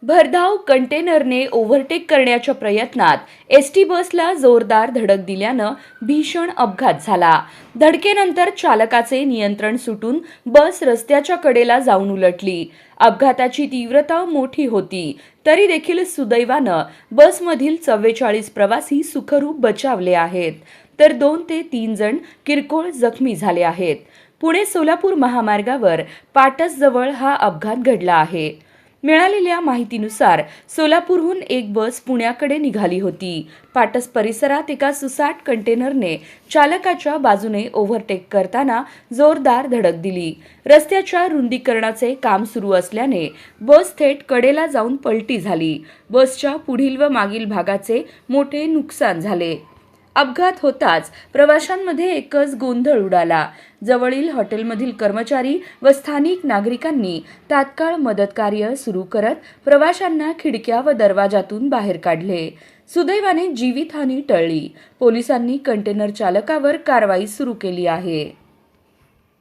भरधाव कंटेनरने ओव्हरटेक करण्याच्या प्रयत्नात एसटी बसला जोरदार धडक दिल्यानं भीषण अपघात झाला। धडकेनंतर चालकाचे नियंत्रण सुटून बस रस्त्याच्या कडेला जाऊन उलटली। अपघाताची तीव्रता मोठी होती, तरी देखील सुदैवानं बसमधील 44 प्रवासी सुखरूप बचावले आहेत, तर 2 ते 3 जण किरकोळ जखमी झाले आहेत। पुणे सोलापूर महामार्गावर पाटसजवळ हा अपघात घडला आहे। मिळालेल्या माहितीनुसार सोलापूरहून एक बस पुण्याकडे निघाली होती। पाटस परिसरात एका सुसाट कंटेनरने चालकाच्या बाजूने ओव्हरटेक करताना जोरदार धडक दिली। रस्त्याच्या रुंदीकरणाचे काम सुरू असल्याने बस थेट कडेला जाऊन पलटी झाली। बसच्या पुढील व मागील भागाचे मोठे नुकसान झाले। अपघात होताच प्रवाशांमध्ये एकच गोंधळ उडाला। जवळील हॉटेलमधील कर्मचारी व स्थानिक नागरिकांनी तात्काळ मदतकार्य सुरू करत प्रवाशांना खिडक्या व दरवाजातून बाहेर काढले। सुदैवाने जीवितहानी टळली। पोलिसांनी कंटेनर चालकावर कारवाई सुरू केली आहे।